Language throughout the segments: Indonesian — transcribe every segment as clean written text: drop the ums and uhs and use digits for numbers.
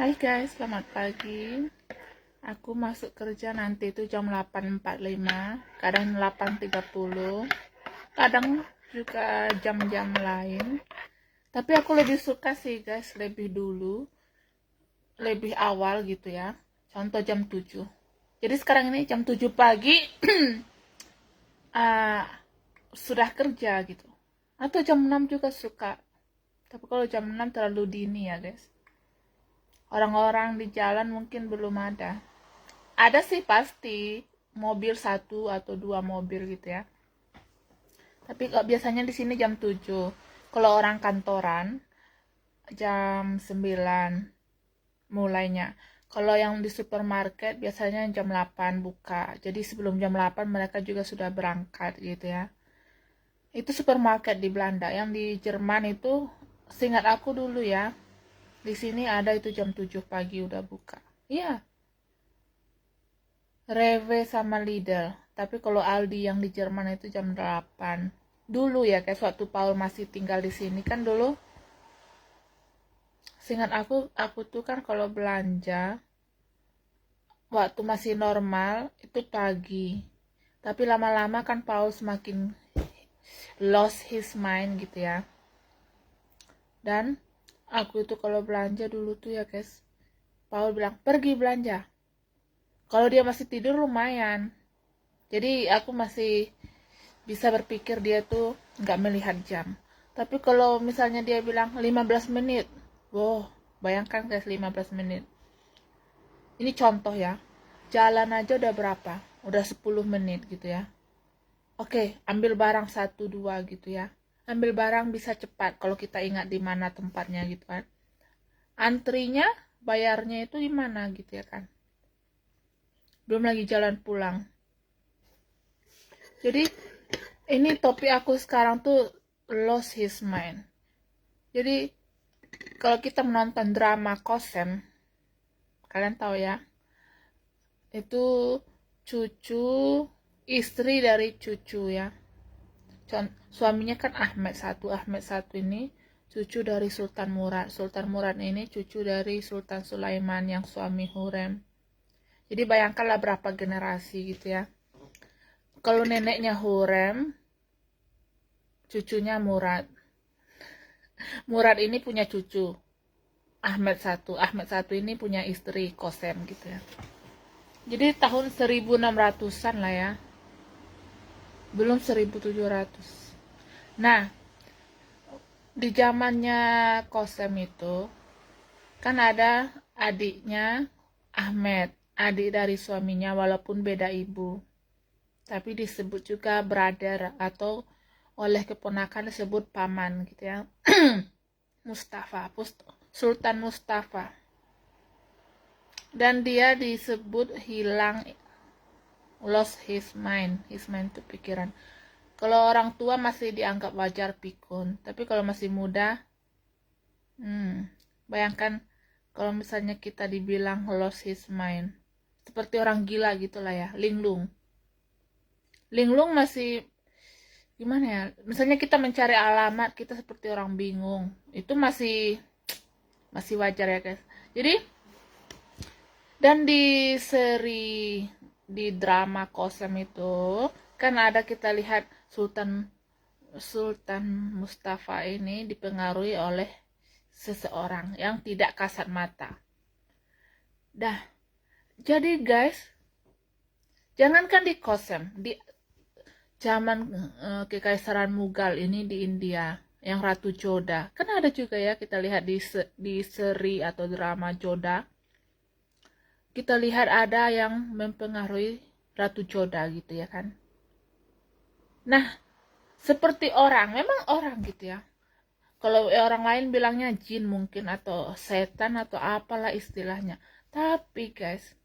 Hai guys, selamat pagi. Aku masuk kerja nanti itu jam 8.45, kadang 8.30, kadang juga jam-jam lain. Tapi aku lebih suka sih guys, lebih dulu, lebih awal gitu ya. Contoh jam 7. Jadi sekarang ini jam 7 pagi, ah, sudah kerja gitu. Atau jam 6 juga suka. Tapi kalau jam 6 terlalu dini ya guys. Orang-orang di jalan mungkin belum ada. Ada sih pasti mobil satu atau dua mobil gitu ya. Tapi kok biasanya di sini jam 7. Kalau orang kantoran jam 9 mulainya. Kalau yang di supermarket biasanya jam 8 buka. Jadi sebelum jam 8 mereka juga sudah berangkat gitu ya. Itu supermarket di Belanda. Yang di Jerman itu seingat aku dulu ya. Di sini ada itu jam 7 pagi udah buka. Iya, Rewe sama Lidl. Tapi kalau Aldi yang di Jerman itu jam 8. Dulu ya, kayak waktu Paul masih tinggal di sini kan dulu. Seingat aku tuh kan kalau belanja waktu masih normal itu pagi. Tapi lama-lama kan Paul semakin lost his mind gitu ya. Dan aku itu kalau belanja dulu tuh ya guys, Paul bilang pergi belanja. Kalau dia masih tidur lumayan. Jadi aku masih bisa berpikir dia tuh nggak melihat jam. Tapi kalau misalnya dia bilang 15 menit, wow, bayangkan guys 15 menit. Ini contoh ya, jalan aja udah berapa? Udah 10 menit gitu ya. Oke, ambil barang 1, 2 gitu ya. Ambil barang bisa cepat kalau kita ingat di mana tempatnya gitu kan. Antrinya, bayarnya itu di mana gitu ya kan. Belum lagi jalan pulang. Jadi ini topik aku sekarang tuh lost his mind. Jadi kalau kita menonton drama Kosen, kalian tahu ya, itu cucu istri dari cucu ya. Suaminya kan Ahmed satu ini cucu dari Sultan Murad. Sultan Murad ini cucu dari Sultan Sulaiman yang suami Hurrem. Jadi bayangkanlah berapa generasi gitu ya. Kalau neneknya Hurrem, cucunya Murad. Murad ini punya cucu Ahmed satu ini punya istri Kosem gitu ya. Jadi tahun 1600-an lah ya. Belum 1700. Nah, di zamannya Kosem itu kan ada adiknya Ahmed, adik dari suaminya walaupun beda ibu. Tapi disebut juga brother atau oleh keponakan disebut paman gitu ya. Mustafa, Sultan Mustafa. Dan dia disebut hilang, lost his mind itu pikiran. Kalau orang tua masih dianggap wajar pikun, tapi kalau masih muda, bayangkan kalau misalnya kita dibilang lost his mind, seperti orang gila gitulah ya. Linglung masih gimana ya, misalnya kita mencari alamat kita seperti orang bingung, itu masih wajar ya guys. Jadi dan di drama Kosem itu kan ada kita lihat Sultan Sultan Mustafa ini dipengaruhi oleh seseorang yang tidak kasat mata. Dah, jadi guys, jangankan di Kosem, di zaman Kekaisaran Mughal ini di India, yang Ratu Joda, kan ada juga ya kita lihat di seri atau drama Joda. Kita lihat ada yang mempengaruhi Ratu Joda gitu ya kan. Nah, seperti orang, memang orang gitu ya. Kalau orang lain bilangnya jin mungkin atau setan atau apalah istilahnya. Tapi guys,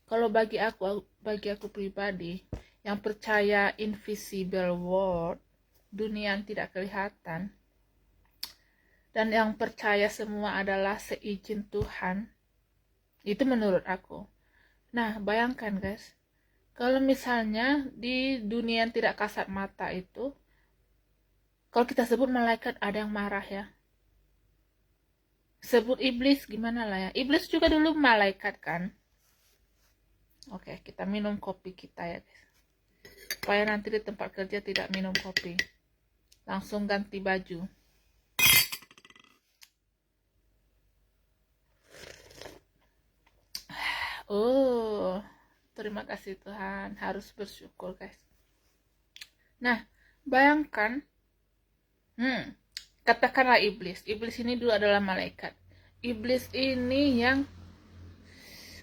kalau bagi aku pribadi yang percaya invisible world, dunia yang tidak kelihatan, dan yang percaya semua adalah seizin Tuhan, itu menurut aku. Nah, bayangkan guys, kalau misalnya di dunia yang tidak kasat mata itu, kalau kita sebut malaikat ada yang marah ya. sebut iblis gimana lah ya. Iblis juga dulu malaikat kan. Oke, kita minum kopi kita ya guys. Supaya nanti di tempat kerja tidak minum kopi. Langsung ganti baju. Oh, terima kasih Tuhan. Harus bersyukur guys. Nah, bayangkan, katakanlah iblis. Iblis ini dulu adalah malaikat. Iblis ini yang,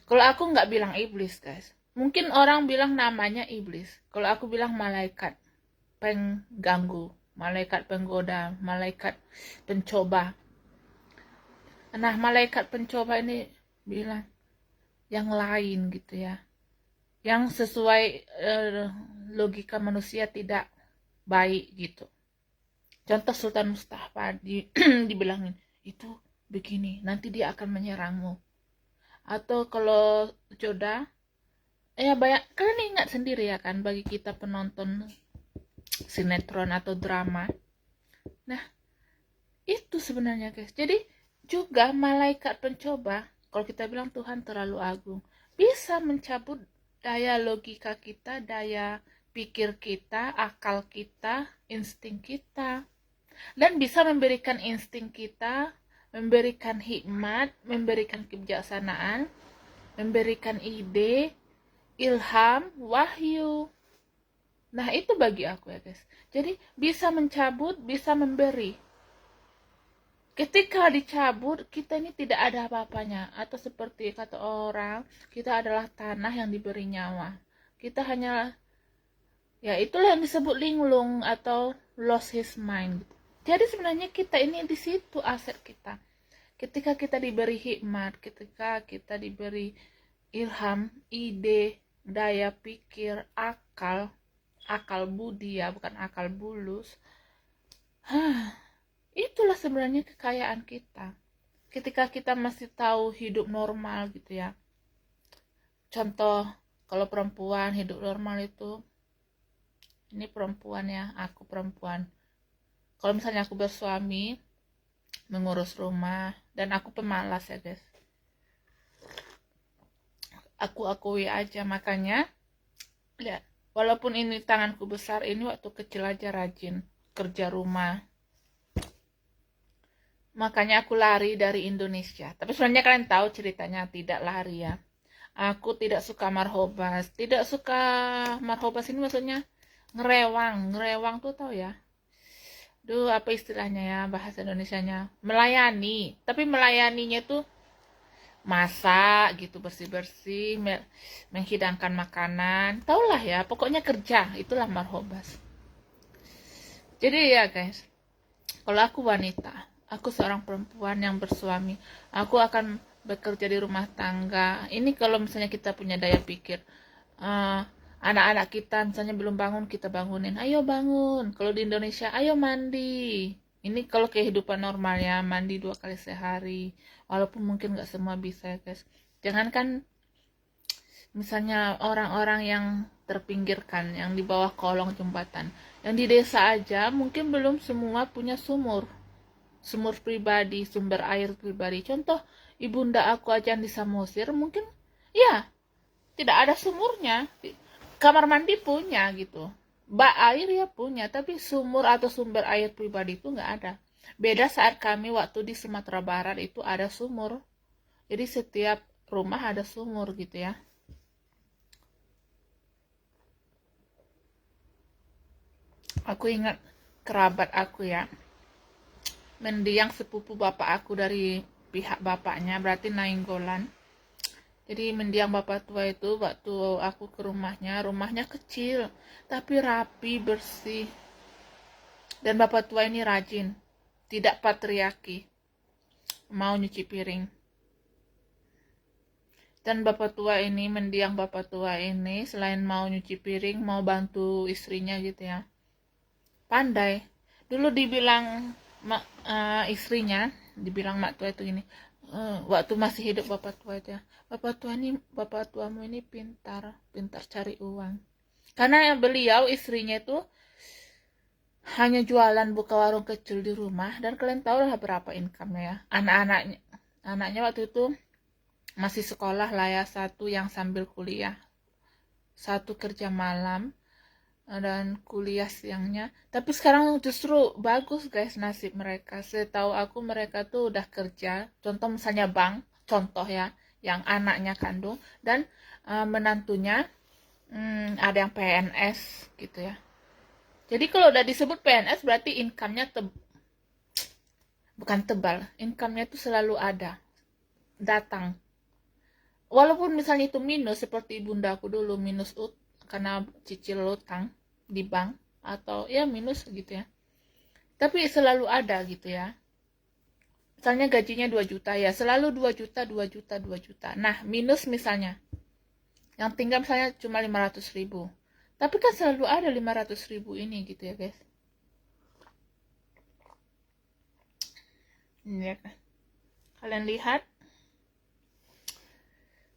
kalau aku nggak bilang iblis guys, mungkin orang bilang namanya iblis. Kalau aku bilang malaikat pengganggu, malaikat penggoda, malaikat pencoba. Nah, malaikat pencoba ini bilang yang lain gitu ya, yang sesuai logika manusia tidak baik gitu. Contoh Sultan Mustafa dibilangin itu begini, nanti dia akan menyerangmu. Atau kalau Joda, ya banyak kalian ingat sendiri ya kan, bagi kita penonton sinetron atau drama. Nah, itu sebenarnya guys. Jadi juga malaikat pencoba, kalau kita bilang Tuhan terlalu agung, bisa mencabut daya logika kita, daya pikir kita, akal kita, insting kita, dan bisa memberikan insting kita, memberikan hikmat, memberikan kebijaksanaan, memberikan ide, ilham, wahyu. Nah, itu bagi aku ya guys. Jadi bisa mencabut, bisa memberi. Ketika dicabut, kita ini tidak ada apa-apanya. Atau seperti kata orang, kita adalah tanah yang diberi nyawa. Kita hanya, ya itulah yang disebut linglung atau lost his mind. Jadi sebenarnya kita ini di situ aset kita. Ketika kita diberi hikmat, ketika kita diberi ilham, ide, daya pikir, akal budi ya, bukan akal bulus. Itulah sebenarnya kekayaan kita. Ketika kita masih tahu hidup normal gitu ya. Contoh, kalau perempuan hidup normal itu, ini perempuan ya, aku perempuan. Kalau misalnya aku bersuami, mengurus rumah, dan aku pemalas ya guys. Aku akui aja, makanya, lihat, walaupun ini tanganku besar, ini waktu kecil aja rajin kerja rumah. Makanya aku lari dari Indonesia. Tapi sebenarnya kalian tahu ceritanya, tidak lari ya. Aku tidak suka marhobas. Tidak suka marhobas ini maksudnya ngerewang. Ngerewang tuh tahu ya? Duh, apa istilahnya ya bahasa Indonesianya? Melayani. Tapi melayaninya tuh masak gitu, bersih-bersih, menghidangkan makanan. Taulah ya, pokoknya kerja. Itulah marhobas. Jadi ya guys, kalau aku wanita, aku seorang perempuan yang bersuami, aku akan bekerja di rumah tangga. Ini kalau misalnya kita punya daya pikir, anak-anak kita misalnya belum bangun, kita bangunin, ayo bangun. Kalau di Indonesia, ayo mandi. Ini kalau kehidupan normal ya, mandi 2 kali sehari. Walaupun mungkin nggak semua bisa ya guys. Jangankan misalnya orang-orang yang terpinggirkan, yang di bawah kolong jembatan, yang di desa aja mungkin belum semua punya sumur pribadi, sumber air pribadi. Contoh, ibunda aku aja di Samosir mungkin ya tidak ada sumurnya. Kamar mandi punya gitu, bak air ya punya, tapi sumur atau sumber air pribadi itu nggak ada. Beda saat kami waktu di Sumatera Barat itu ada sumur. Jadi setiap rumah ada sumur gitu ya. Aku ingat kerabat aku ya, mendiang sepupu bapak aku dari pihak bapaknya, berarti Nainggolan. Jadi mendiang bapak tua itu waktu aku ke rumahnya kecil tapi rapi, bersih. Dan bapak tua ini rajin, tidak patriarki, mau nyuci piring. Dan bapak tua ini, mendiang bapak tua ini, selain mau nyuci piring, mau bantu istrinya gitu ya, pandai. Dulu dibilang istrinya, dibilang mak tua itu gini, waktu masih hidup bapak tua itu ya, bapak tuamu ini pintar cari uang. Karena beliau istrinya itu hanya jualan, buka warung kecil di rumah, dan kalian tahu lah berapa income-nya ya. Anak-anaknya Anaknya waktu itu masih sekolah lah ya, satu yang sambil kuliah, satu kerja malam dan kuliah siangnya. Tapi sekarang justru bagus guys nasib mereka. Setahu aku mereka tuh udah kerja. Contoh misalnya Bang, contoh ya, yang anaknya kandung dan menantunya ada yang PNS gitu ya. Jadi kalau udah disebut PNS berarti income-nya bukan tebal, income-nya tuh selalu ada, datang. Walaupun misalnya itu minus seperti ibunda aku dulu minus karena cicil utang di bank atau ya minus gitu ya. Tapi selalu ada gitu ya. Misalnya gajinya 2 juta ya, selalu 2 juta, 2 juta, 2 juta. Nah, minus misalnya. Yang tinggal misalnya cuma 500.000. Tapi kan selalu ada 500.000 ini gitu ya, guys. Ini ya kan. Kalian lihat.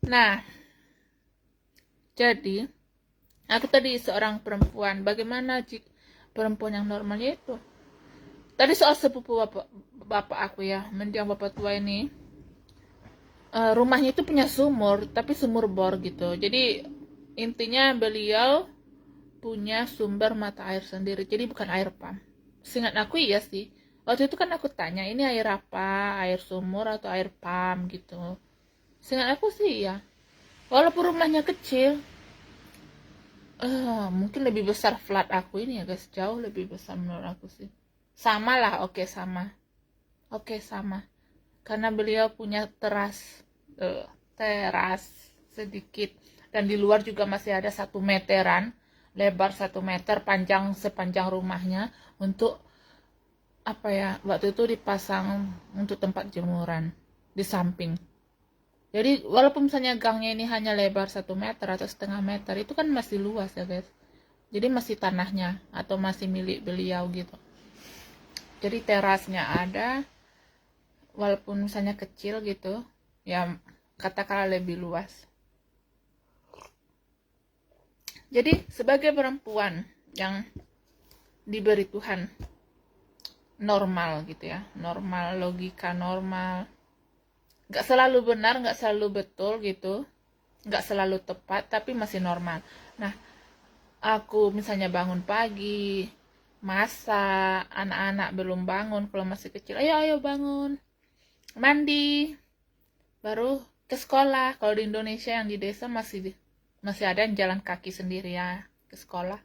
Nah, jadi aku tadi seorang perempuan. Bagaimana perempuan yang normalnya itu? Tadi soal sepupu bapak aku ya, mendiang bapak tua ini. Rumahnya itu punya sumur, tapi sumur bor gitu. Jadi intinya beliau punya sumber mata air sendiri. Jadi bukan air pump. Seingat aku iya sih. Waktu itu kan aku tanya, ini air apa? Air sumur atau air pump gitu. Seingat aku sih ya. Walaupun rumahnya kecil, mungkin lebih besar flat aku ini ya guys, jauh lebih besar menurut aku sih. Sama lah, oke sama. Oke sama. Karena beliau punya teras sedikit. Dan di luar juga masih ada 1 meteran. Lebar 1 meter, panjang sepanjang rumahnya. Untuk, apa ya, waktu itu dipasang untuk tempat jemuran. Di samping. Jadi walaupun misalnya gangnya ini hanya lebar 1 meter atau setengah meter, itu kan masih luas ya guys. Jadi masih tanahnya atau masih milik beliau gitu. Jadi terasnya ada, walaupun misalnya kecil gitu, ya katakanlah lebih luas. Jadi sebagai perempuan yang diberi Tuhan normal gitu ya, normal, logika normal, nggak selalu benar, nggak selalu betul gitu, nggak selalu tepat, tapi masih normal. Nah, aku misalnya bangun pagi, masak, anak-anak belum bangun, kalau masih kecil, ayo bangun, mandi, baru ke sekolah. Kalau di Indonesia yang di desa masih ada yang jalan kaki sendiri ya ke sekolah.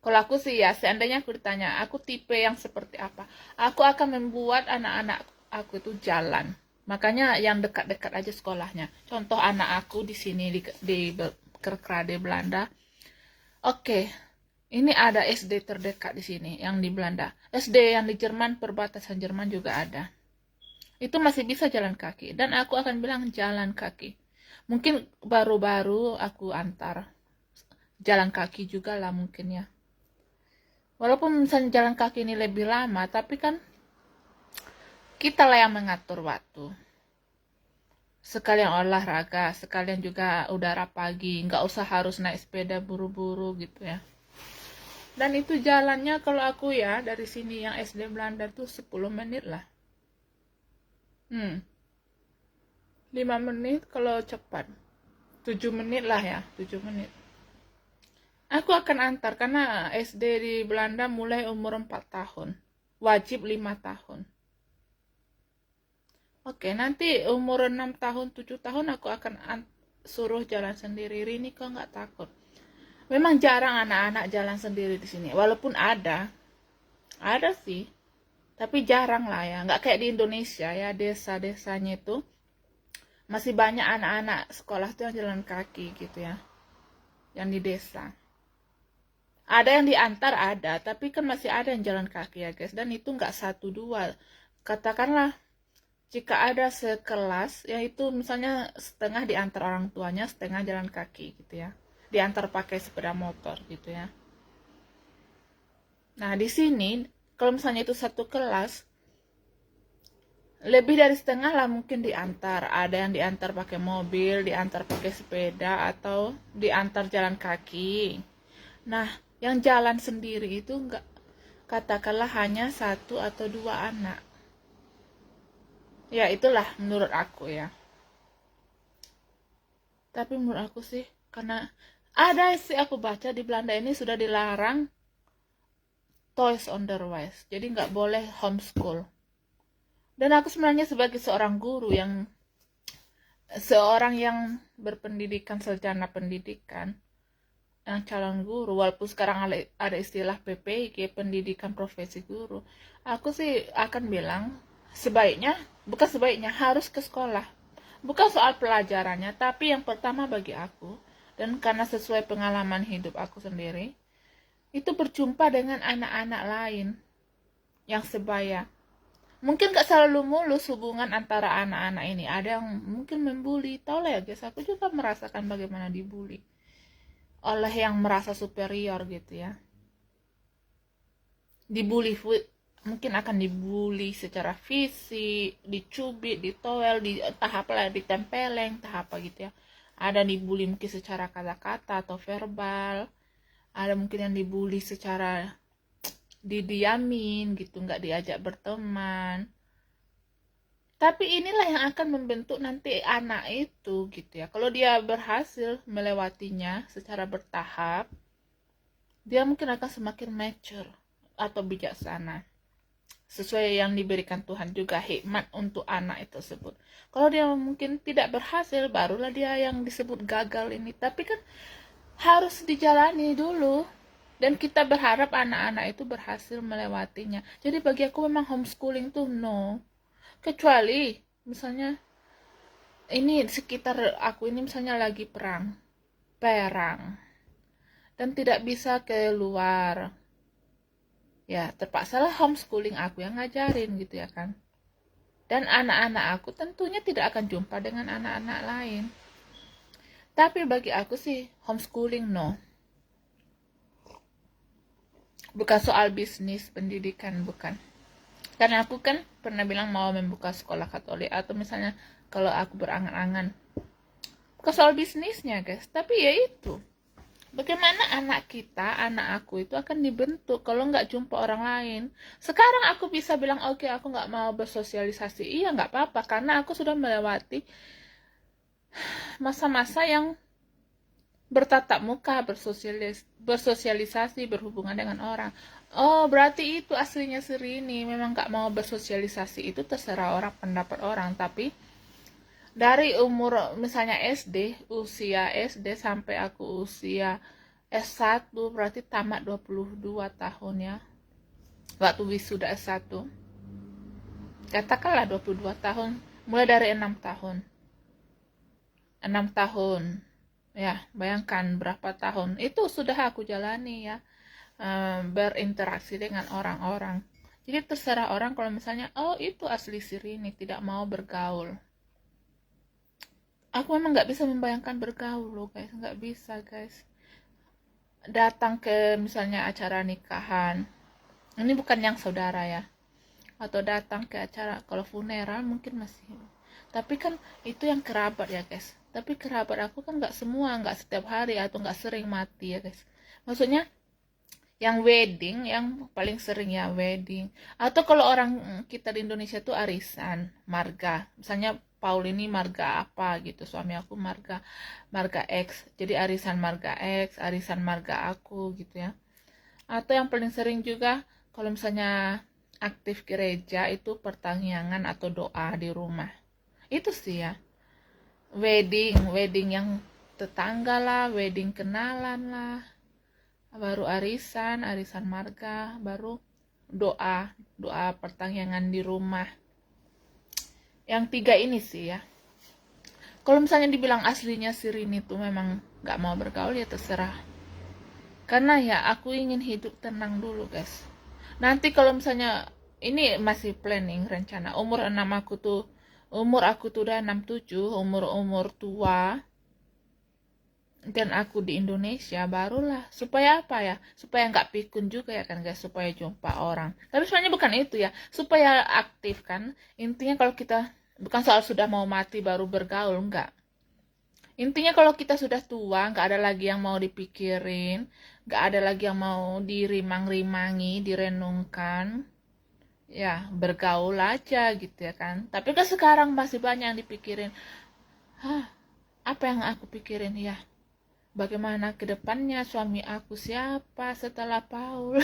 Kalau aku sih ya, seandainya aku ditanya, aku tipe yang seperti apa, aku akan membuat anak-anak aku itu jalan. Makanya yang dekat-dekat aja sekolahnya. Contoh anak aku di sini di Kerkrade Belanda. Oke, ini ada SD terdekat di sini yang di Belanda. SD yang di Jerman, perbatasan Jerman juga ada. Itu masih bisa jalan kaki dan aku akan bilang jalan kaki. Mungkin baru-baru aku antar jalan kaki juga lah mungkin ya. Walaupun misalnya jalan kaki ini lebih lama, tapi kan kita lah yang mengatur waktu. Sekalian olahraga, sekalian juga udara pagi, nggak usah harus naik sepeda buru-buru gitu ya. Dan itu jalannya kalau aku ya, dari sini yang SD Belanda tuh 10 menit lah. 5 menit kalau cepat. 7 menit lah ya, 7 menit. Aku akan antar karena SD di Belanda mulai umur 4 tahun. Wajib 5 tahun. Oke, nanti umur 6 tahun, 7 tahun aku akan suruh jalan sendiri. Rini kok nggak takut? Memang jarang anak-anak jalan sendiri di sini. Walaupun ada sih, tapi jarang lah ya. Nggak kayak di Indonesia ya, desa-desanya itu masih banyak anak-anak sekolah tuh yang jalan kaki gitu ya, yang di desa. Ada yang diantar ada, tapi kan masih ada yang jalan kaki ya guys. Dan itu nggak 1-2. Katakanlah jika ada sekelas, yaitu misalnya setengah diantar orang tuanya, setengah jalan kaki gitu ya. Diantar pakai sepeda motor gitu ya. Nah, di sini kalau misalnya itu satu kelas, lebih dari setengah lah mungkin diantar. Ada yang diantar pakai mobil, diantar pakai sepeda, atau diantar jalan kaki. Nah, yang jalan sendiri itu enggak, katakanlah hanya 1 atau 2 anak. Ya itulah menurut aku ya. Tapi menurut aku sih, karena ada sih aku baca di Belanda ini sudah dilarang toys on the rise, jadi nggak boleh homeschool. Dan aku sebenarnya sebagai seorang yang berpendidikan, sarjana pendidikan, yang calon guru, walaupun sekarang ada istilah PPG, pendidikan profesi guru, aku sih akan bilang sebaiknya, bukan sebaiknya, harus ke sekolah. Bukan soal pelajarannya, tapi yang pertama bagi aku, dan karena sesuai pengalaman hidup aku sendiri, itu berjumpa dengan anak-anak lain yang sebaya. Mungkin gak selalu mulus hubungan antara anak-anak ini. Ada yang mungkin membuli. Tau lah ya guys, aku juga merasakan bagaimana dibully oleh yang merasa superior gitu ya. Dibully, mungkin akan dibully secara fisik, dicubit, ditoel, tahap lah, ditempeleng, tahap apa gitu ya. Ada dibully mungkin secara kata-kata atau verbal. Ada mungkin yang dibully secara didiamin gitu, nggak diajak berteman. Tapi inilah yang akan membentuk nanti anak itu gitu ya. Kalau dia berhasil melewatinya secara bertahap, dia mungkin akan semakin mature atau bijaksana. Sesuai yang diberikan Tuhan juga hikmat untuk anak itu tersebut. Kalau dia mungkin tidak berhasil, barulah dia yang disebut gagal ini. Tapi kan harus dijalani dulu. Dan kita berharap anak-anak itu berhasil melewatinya. Jadi bagi aku memang homeschooling tuh no. Kecuali misalnya ini sekitar aku ini misalnya lagi perang dan tidak bisa keluar, ya terpaksalah homeschooling aku yang ngajarin gitu ya kan. Dan anak-anak aku tentunya tidak akan jumpa dengan anak-anak lain. Tapi bagi aku sih homeschooling no. Bukan soal bisnis pendidikan, bukan. Karena aku kan pernah bilang mau membuka sekolah Katolik, atau misalnya kalau aku berangan-angan, bukan soal bisnisnya guys, tapi ya itu, bagaimana anak aku itu akan dibentuk kalau nggak jumpa orang lain. Sekarang aku bisa bilang oke, aku nggak mau bersosialisasi, iya nggak apa-apa, karena aku sudah melewati masa-masa yang bertatap muka, bersosialisasi, berhubungan dengan orang. Oh, berarti itu aslinya Sirini. Memang gak mau bersosialisasi, itu terserah orang, pendapat orang. Tapi dari umur misalnya usia SD sampai aku usia S1, berarti tamat 22 tahun ya. Waktu wisuda S1. Katakanlah 22 tahun, mulai dari 6 tahun. 6 tahun. Ya, bayangkan berapa tahun. Itu sudah aku jalani ya. Berinteraksi dengan orang-orang. Jadi terserah orang kalau misalnya, oh itu asli Sirini, tidak mau bergaul. Aku memang nggak bisa membayangkan bergaul loh guys, nggak bisa guys. Datang ke misalnya acara nikahan, ini bukan yang saudara ya, atau datang ke acara, kalau funeral mungkin masih. Tapi kan itu yang kerabat ya guys. Tapi kerabat aku kan nggak semua, nggak setiap hari atau nggak sering mati ya guys. Maksudnya yang wedding, yang paling sering ya wedding. Atau kalau orang kita di Indonesia tuh arisan, marga. Misalnya Paul ini marga apa gitu, suami aku marga X. Jadi arisan marga X, arisan marga aku gitu ya. Atau yang paling sering juga kalau misalnya aktif gereja itu pertangyangan atau doa di rumah. Itu sih ya. Wedding yang tetangga lah, wedding kenalan lah. Baru arisan marga, baru doa pertangyangan di rumah. Yang 3 ini sih ya. Kalau misalnya dibilang aslinya Sirini tuh memang gak mau bergaul, ya terserah. Karena ya aku ingin hidup tenang dulu guys. Nanti kalau misalnya ini masih planning rencana, umur aku tuh udah 67, umur tua, dan aku di Indonesia barulah, supaya apa ya, supaya nggak pikun juga ya kan guys, supaya jumpa orang. Tapi sebenarnya bukan itu ya, supaya aktif kan. Intinya kalau kita bukan soal sudah mau mati baru bergaul, enggak. Intinya kalau kita sudah tua, nggak ada lagi yang mau dipikirin, nggak ada lagi yang mau dirimang-rimangi, direnungkan, ya bergaul aja gitu ya kan. Tapi kan sekarang masih banyak yang dipikirin. Apa yang aku pikirin ya? Bagaimana ke depannya, suami aku siapa setelah Paul?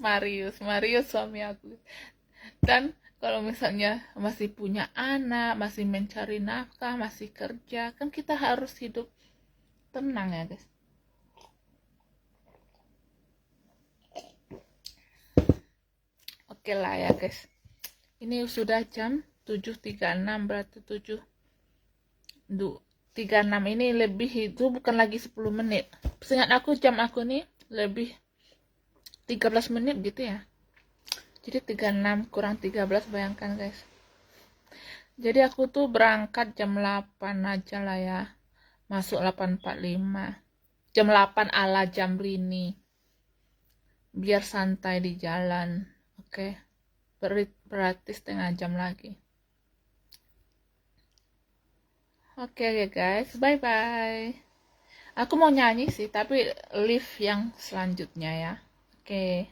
Marius suami aku. Dan kalau misalnya masih punya anak, masih mencari nafkah, masih kerja, kan kita harus hidup tenang ya guys. Oke lah ya guys. Ini sudah jam 7.36, berarti 36 ini lebih, itu bukan lagi 10 menit. Seingat aku jam aku nih lebih 13 menit gitu ya. Jadi 36 kurang 13, bayangkan guys. Jadi aku tuh berangkat jam 8 aja lah ya. Masuk 8.45. Jam 8 ala jam Rini. Biar santai di jalan. Oke. Berarti setengah jam lagi. Oke guys, bye bye. Aku mau nyanyi sih, tapi live yang selanjutnya ya. Oke.